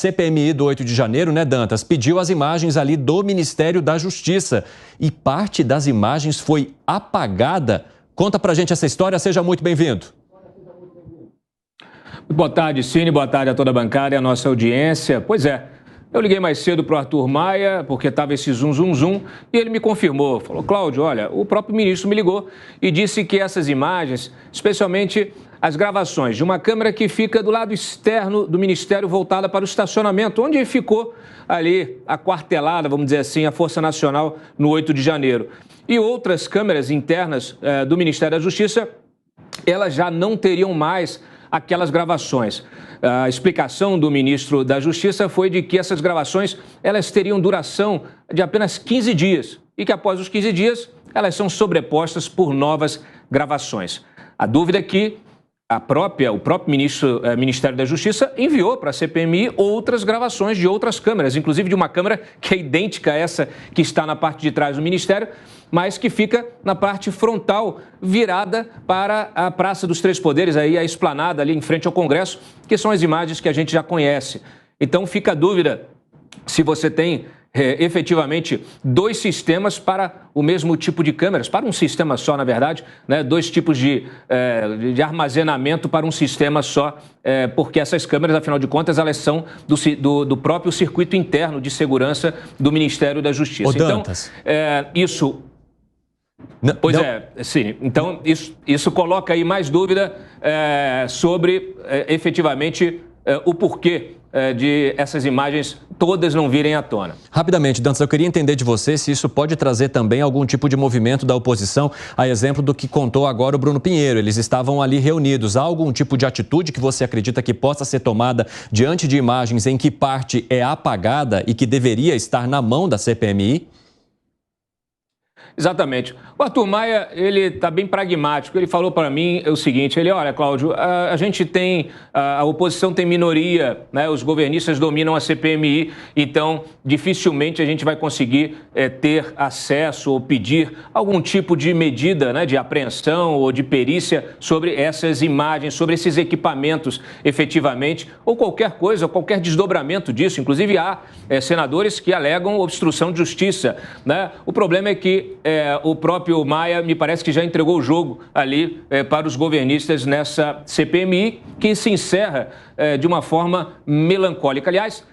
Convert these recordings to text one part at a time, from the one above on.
CPMI do 8 de janeiro, né, Dantas, pediu as imagens ali do Ministério da Justiça e parte das imagens foi apagada. Conta pra gente essa história, seja muito bem-vindo. Boa tarde, Cine, boa tarde a toda a bancada e a nossa audiência. Pois é, eu liguei mais cedo para o Arthur Maia, porque estava esse zum, e ele me confirmou. Falou, Cláudio, olha, o próprio ministro me ligou e disse que essas imagens, especialmente as gravações de uma câmera que fica do lado externo do Ministério voltada para o estacionamento, onde ficou ali aquartelada, vamos dizer assim, a Força Nacional no 8 de janeiro. E outras câmeras internas do Ministério da Justiça, elas já não teriam mais aquelas gravações. A explicação do ministro da Justiça foi de que essas gravações elas teriam duração de apenas 15 dias e que após os 15 dias elas são sobrepostas por novas gravações. A dúvida é que o próprio Ministério da Justiça enviou para a CPMI outras gravações de outras câmeras, inclusive de uma câmera que é idêntica a essa que está na parte de trás do Ministério, mas que fica na parte frontal, virada para a Praça dos Três Poderes, aí a esplanada ali em frente ao Congresso, que são as imagens que a gente já conhece. Então fica a dúvida se você tem efetivamente dois sistemas para o mesmo tipo de câmeras, para um sistema só, na verdade, né? Dois tipos de armazenamento para um sistema só, porque essas câmeras, afinal de contas, elas são do próprio circuito interno de segurança do Ministério da Justiça. Então, isso... Pois é, sim. Então, isso coloca aí mais dúvida sobre, efetivamente, o porquê de essas imagens todas não virem à tona. Rapidamente, Dantas, eu queria entender de você se isso pode trazer também algum tipo de movimento da oposição, a exemplo do que contou agora o Bruno Pinheiro. Eles estavam ali reunidos. Há algum tipo de atitude que você acredita que possa ser tomada diante de imagens em que parte é apagada e que deveria estar na mão da CPMI? Exatamente. O Arthur Maia, ele está bem pragmático. Ele falou para mim o seguinte, olha, Cláudio, a gente tem, a oposição tem minoria, né? Os governistas dominam a CPMI, então dificilmente a gente vai conseguir ter acesso ou pedir algum tipo de medida, né, de apreensão ou de perícia sobre essas imagens, sobre esses equipamentos efetivamente, ou qualquer coisa, qualquer desdobramento disso. Inclusive há senadores que alegam obstrução de justiça, né? O problema é que o próprio Maia me parece que já entregou o jogo ali para os governistas nessa CPMI, que se encerra de uma forma melancólica. Aliás,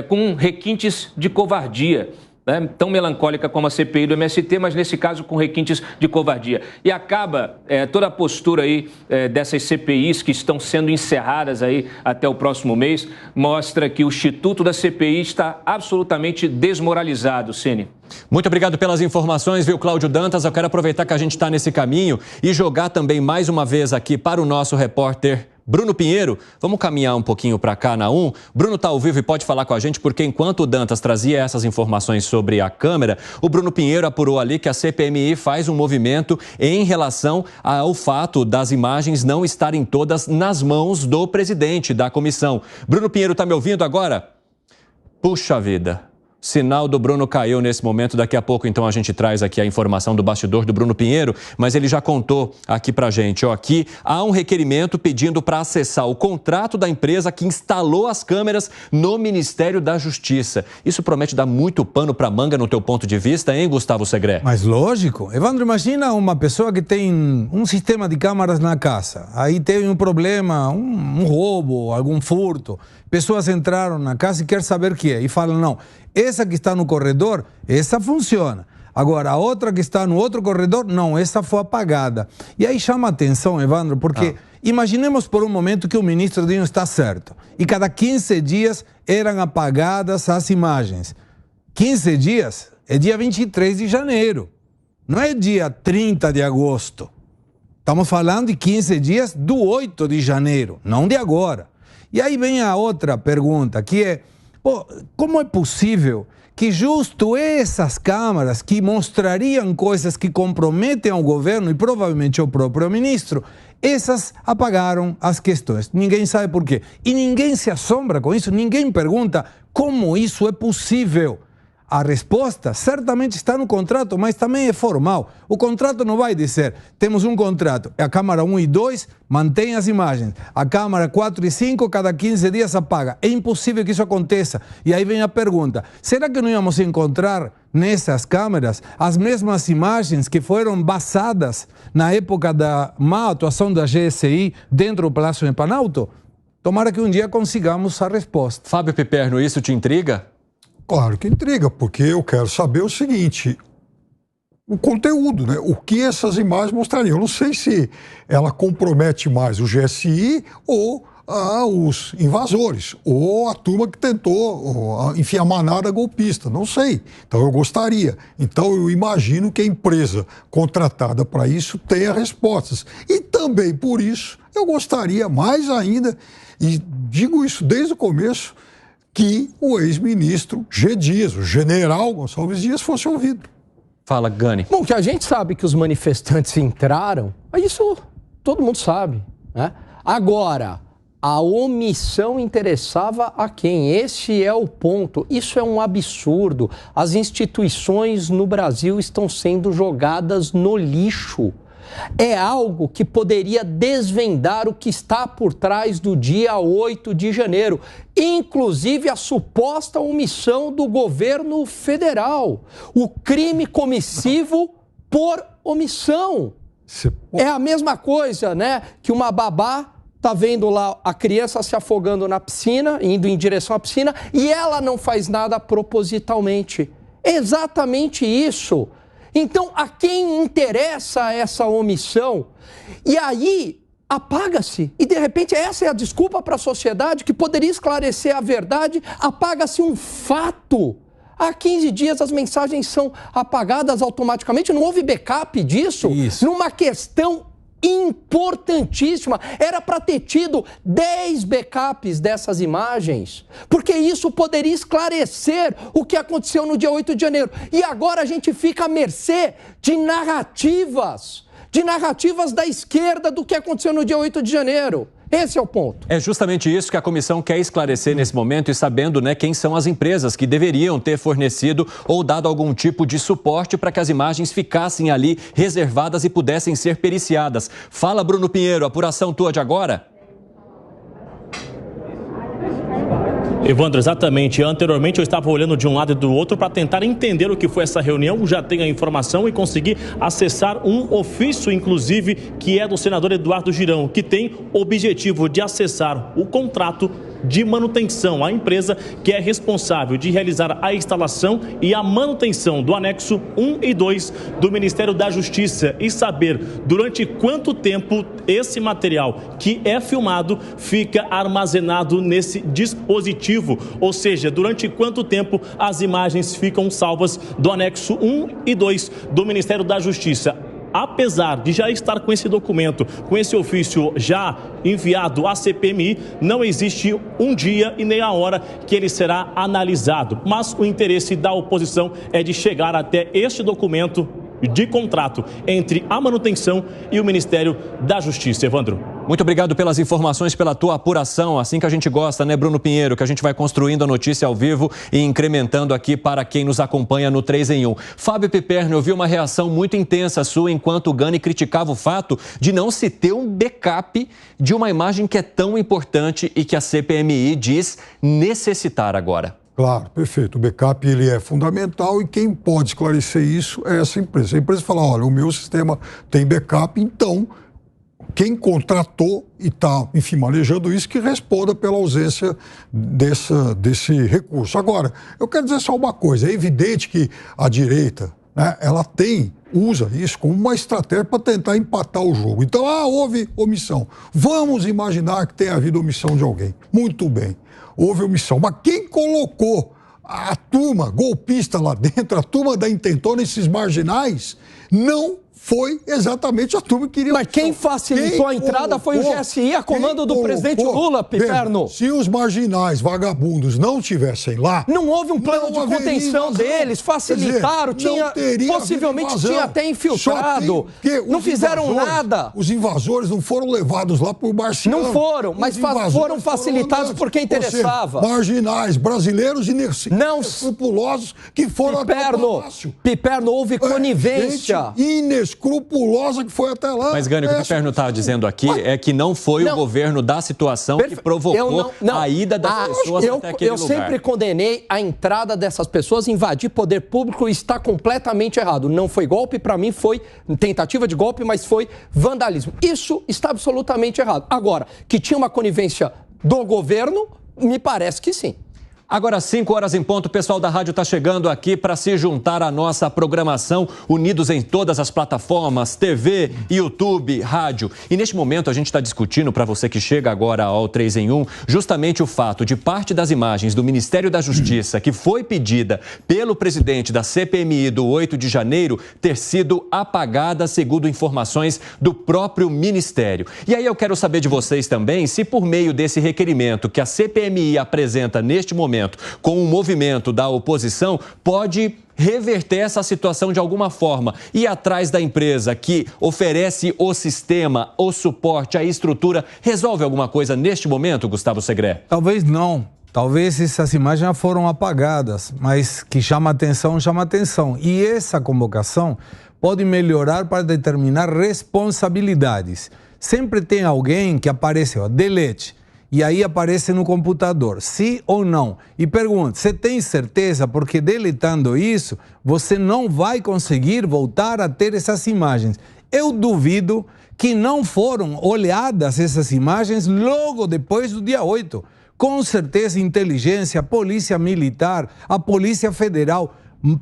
com requintes de covardia, né? Tão melancólica como a CPI do MST, mas nesse caso com requintes de covardia. E acaba toda a postura aí dessas CPIs que estão sendo encerradas aí até o próximo mês, mostra que o Instituto da CPI está absolutamente desmoralizado, Cine. Muito obrigado pelas informações, viu, Cláudio Dantas? Eu quero aproveitar que a gente está nesse caminho e jogar também mais uma vez aqui para o nosso repórter Bruno Pinheiro. Vamos caminhar um pouquinho para cá na 1. Bruno está ao vivo e pode falar com a gente, porque enquanto o Dantas trazia essas informações sobre a câmera, o Bruno Pinheiro apurou ali que a CPMI faz um movimento em relação ao fato das imagens não estarem todas nas mãos do presidente da comissão. Bruno Pinheiro, está me ouvindo agora? Puxa vida! Sinal do Bruno caiu nesse momento. Daqui a pouco, então, a gente traz aqui a informação do bastidor do Bruno Pinheiro, mas ele já contou aqui pra gente. Aqui há um requerimento pedindo para acessar o contrato da empresa que instalou as câmeras no Ministério da Justiça. Isso promete dar muito pano pra manga no teu ponto de vista, hein, Gustavo Segré? Mas lógico. Evandro, imagina uma pessoa que tem um sistema de câmeras na casa. Aí teve um problema, um roubo, algum furto. Pessoas entraram na casa e querem saber o que é. E falam, não, essa que está no corredor, essa funciona. Agora, a outra que está no outro corredor, não, essa foi apagada. E aí chama a atenção, Evandro, porque imaginemos por um momento que o ministro Dinho está certo. E cada 15 dias eram apagadas as imagens. 15 dias é dia 23 de janeiro. Não é dia 30 de agosto. Estamos falando de 15 dias do 8 de janeiro, não de agora. E aí vem a outra pergunta, que é, como é possível que justo essas câmaras que mostrariam coisas que comprometem ao governo e provavelmente ao próprio ministro, essas apagaram as questões. Ninguém sabe por quê. E ninguém se assombra com isso, ninguém pergunta como isso é possível. a resposta certamente está no contrato, mas também é formal. O contrato não vai dizer, temos um contrato, a câmara 1 e 2 mantém as imagens, a câmara 4 e 5 cada 15 dias apaga. É impossível que isso aconteça. E aí vem a pergunta, será que não íamos encontrar nessas câmeras as mesmas imagens que foram basadas na época da má atuação da GSI dentro do Palácio do Planalto? Tomara que um dia consigamos a resposta. Fábio Piperno, isso te intriga? Claro que intriga, porque eu quero saber o seguinte, o conteúdo, né? O que essas imagens mostrariam. Eu não sei se ela compromete mais o GSI ou os invasores, ou a turma que tentou, enfim, a manada golpista, não sei. Então eu gostaria. Então eu imagino que a empresa contratada para isso tenha respostas. E também por isso eu gostaria mais ainda, e digo isso desde o começo, que o ex-ministro G. Dias, o general Gonçalves Dias, fosse ouvido. Fala, Gani. Bom, que a gente sabe que os manifestantes entraram, isso todo mundo sabe, né? Agora, a omissão interessava a quem? Esse é o ponto. Isso é um absurdo. As instituições no Brasil estão sendo jogadas no lixo. É algo que poderia desvendar o que está por trás do dia 8 de janeiro, inclusive a suposta omissão do governo federal, o crime comissivo por omissão. É a mesma coisa, né, que uma babá tá vendo lá a criança se afogando na piscina, indo em direção à piscina, e ela não faz nada propositalmente. É exatamente isso. Então, a quem interessa essa omissão? E aí, apaga-se. E, de repente, essa é a desculpa para a sociedade que poderia esclarecer a verdade. Apaga-se um fato. Há 15 dias as mensagens são apagadas automaticamente. Não houve backup disso? Isso. Numa questão importantíssima. Era para ter tido 10 backups dessas imagens, porque isso poderia esclarecer o que aconteceu no dia 8 de janeiro. E agora a gente fica à mercê de narrativas da esquerda do que aconteceu no dia 8 de janeiro. Esse é o ponto. É justamente isso que a comissão quer esclarecer nesse momento e sabendo, né, quem são as empresas que deveriam ter fornecido ou dado algum tipo de suporte para que as imagens ficassem ali reservadas e pudessem ser periciadas. Fala, Bruno Pinheiro, apuração tua de agora? Evandro, exatamente. Anteriormente eu estava olhando de um lado e do outro para tentar entender o que foi essa reunião. Já tenho a informação e consegui acessar um ofício, inclusive, que é do senador Eduardo Girão, que tem o objetivo de acessar o contrato de manutenção, a empresa que é responsável de realizar a instalação e a manutenção do anexo 1 e 2 do Ministério da Justiça e saber durante quanto tempo esse material que é filmado fica armazenado nesse dispositivo, ou seja, durante quanto tempo as imagens ficam salvas do anexo 1 e 2 do Ministério da Justiça. Apesar de já estar com esse documento, com esse ofício já enviado à CPMI, não existe um dia e nem a hora que ele será analisado. Mas o interesse da oposição é de chegar até este documento de contrato entre a manutenção e o Ministério da Justiça. Evandro. Muito obrigado pelas informações, pela tua apuração. Assim que a gente gosta, né, Bruno Pinheiro? Que a gente vai construindo a notícia ao vivo e incrementando aqui para quem nos acompanha no 3 em 1. Fábio Piperno, eu vi uma reação muito intensa sua enquanto o Gani criticava o fato de não se ter um backup de uma imagem que é tão importante e que a CPMI diz necessitar agora. Claro, perfeito. O backup ele é fundamental e quem pode esclarecer isso é essa empresa. A empresa fala, olha, o meu sistema tem backup, então quem contratou e está, enfim, manejando isso, que responda pela ausência desse recurso. Agora, eu quero dizer só uma coisa, é evidente que a direita, né, ela usa isso como uma estratégia para tentar empatar o jogo. Então, houve omissão. Vamos imaginar que tenha havido omissão de alguém. Muito bem. Houve omissão, mas quem colocou a turma golpista lá dentro, a turma da intentona, esses marginais, não foi exatamente a turma que queria... Mas quem facilitou a entrada foi o GSI, a comando do presidente Lula, Piperno. Se os marginais, vagabundos, não tivessem lá... Não houve um plano de contenção deles, facilitaram, possivelmente tinha até infiltrado, não fizeram nada. Os invasores não foram levados lá por marcianos. Não foram, mas foram facilitados por quem interessava. Marginais, brasileiros inescrupulosos que foram até o palácio. Piperno, houve conivência. Escrupulosa que foi até lá. Mas, Gani, o que o Piperno está dizendo aqui é que não foi o governo da situação que provocou a ida das pessoas até aquele lugar. Eu sempre condenei a entrada dessas pessoas, invadir poder público, e está completamente errado. Não foi golpe, para mim foi tentativa de golpe, mas foi vandalismo. Isso está absolutamente errado. Agora, que tinha uma conivência do governo, me parece que sim. Agora, 5 horas em ponto, o pessoal da rádio está chegando aqui para se juntar à nossa programação, unidos em todas as plataformas, TV, YouTube, rádio. E neste momento a gente está discutindo, para você que chega agora ao 3 em 1, justamente o fato de parte das imagens do Ministério da Justiça, que foi pedida pelo presidente da CPMI do 8 de janeiro, ter sido apagada, segundo informações do próprio Ministério. E aí eu quero saber de vocês também se por meio desse requerimento que a CPMI apresenta neste momento, com o movimento da oposição, pode reverter essa situação de alguma forma, ir atrás da empresa que oferece o sistema, o suporte, a estrutura. Resolve alguma coisa neste momento, Gustavo Segré? Talvez não. Talvez essas imagens já foram apagadas, mas que chama atenção, chama atenção. E essa convocação pode melhorar para determinar responsabilidades. Sempre tem alguém que aparece, delete. E aí aparece no computador, sim ou não. E pergunta, você tem certeza? Porque deletando isso, você não vai conseguir voltar a ter essas imagens. Eu duvido que não foram olhadas essas imagens logo depois do dia 8. Com certeza, inteligência, polícia militar, a Polícia Federal,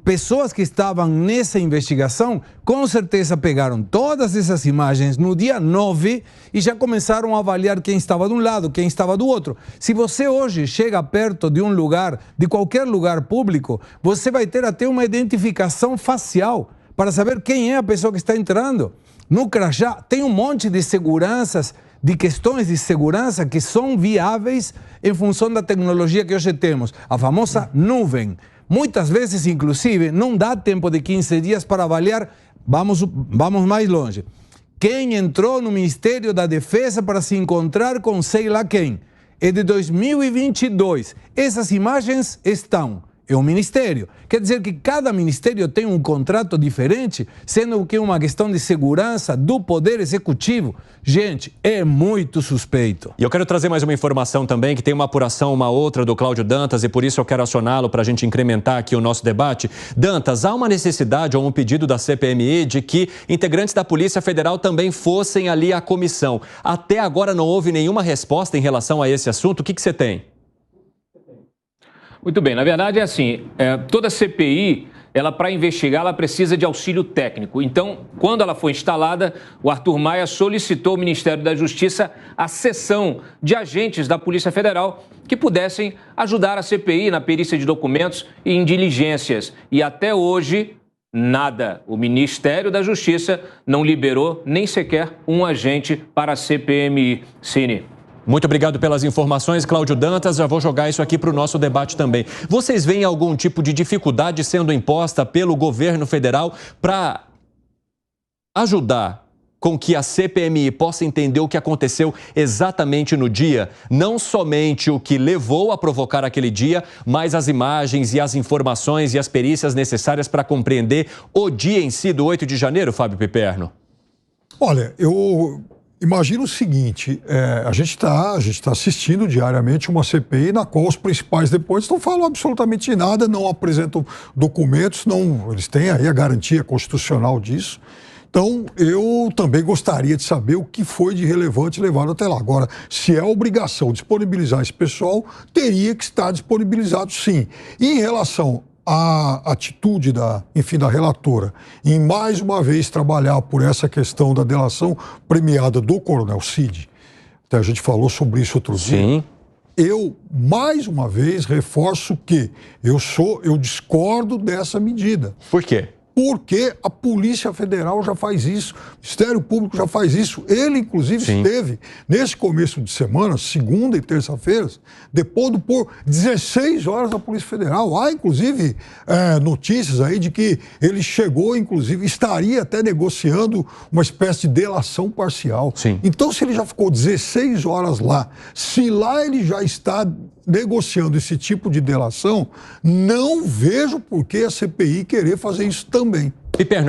pessoas que estavam nessa investigação, com certeza pegaram todas essas imagens no dia 9 e já começaram a avaliar quem estava de um lado, quem estava do outro. Se você hoje chega perto de um lugar, de qualquer lugar público, você vai ter até uma identificação facial para saber quem é a pessoa que está entrando. No crachá tem um monte de seguranças, de questões de segurança que são viáveis em função da tecnologia que hoje temos, a famosa nuvem. Muitas vezes, inclusive, não dá tempo de 15 dias para avaliar. Vamos mais longe. Quem entrou no Ministério da Defesa para se encontrar com sei lá quem? É de 2022. Essas imagens estão. É um ministério. Quer dizer que cada ministério tem um contrato diferente, sendo que é uma questão de segurança do Poder Executivo. Gente, é muito suspeito. E eu quero trazer mais uma informação também, que tem uma apuração, uma outra do Cláudio Dantas, e por isso eu quero acioná-lo para a gente incrementar aqui o nosso debate. Dantas, há uma necessidade ou um pedido da CPMI de que integrantes da Polícia Federal também fossem ali à comissão. Até agora não houve nenhuma resposta em relação a esse assunto. O que você tem? Muito bem, na verdade é assim, toda CPI, para investigar, ela precisa de auxílio técnico. Então, quando ela foi instalada, o Arthur Maia solicitou ao Ministério da Justiça a cessão de agentes da Polícia Federal que pudessem ajudar a CPI na perícia de documentos e em diligências. E até hoje, nada. O Ministério da Justiça não liberou nem sequer um agente para a CPMI. Cine. Muito obrigado pelas informações, Cláudio Dantas. Já vou jogar isso aqui para o nosso debate também. Vocês veem algum tipo de dificuldade sendo imposta pelo governo federal para ajudar com que a CPMI possa entender o que aconteceu exatamente no dia? Não somente o que levou a provocar aquele dia, mas as imagens e as informações e as perícias necessárias para compreender o dia em si do 8 de janeiro, Fábio Piperno? Olha, eu imagino o seguinte, a gente está assistindo diariamente uma CPI na qual os principais depoentes não falam absolutamente nada, não apresentam documentos, eles têm aí a garantia constitucional disso. Então, eu também gostaria de saber o que foi de relevante levado até lá. Agora, se é obrigação disponibilizar esse pessoal, teria que estar disponibilizado sim. E em relação a atitude da relatora em mais uma vez trabalhar por essa questão da delação premiada do Coronel Cid, até a gente falou sobre isso outro dia. Eu, mais uma vez, reforço que eu discordo dessa medida. Por quê? porque a Polícia Federal já faz isso, o Ministério Público já faz isso. Ele, inclusive, esteve nesse começo de semana, segunda e terça-feiras, depondo por 16 horas da Polícia Federal. Há, inclusive, notícias aí de que ele chegou, inclusive, estaria até negociando uma espécie de delação parcial. Então, se ele já ficou 16 horas lá, se lá ele já está negociando esse tipo de delação, não vejo por que a CPI querer fazer isso também. Piperno,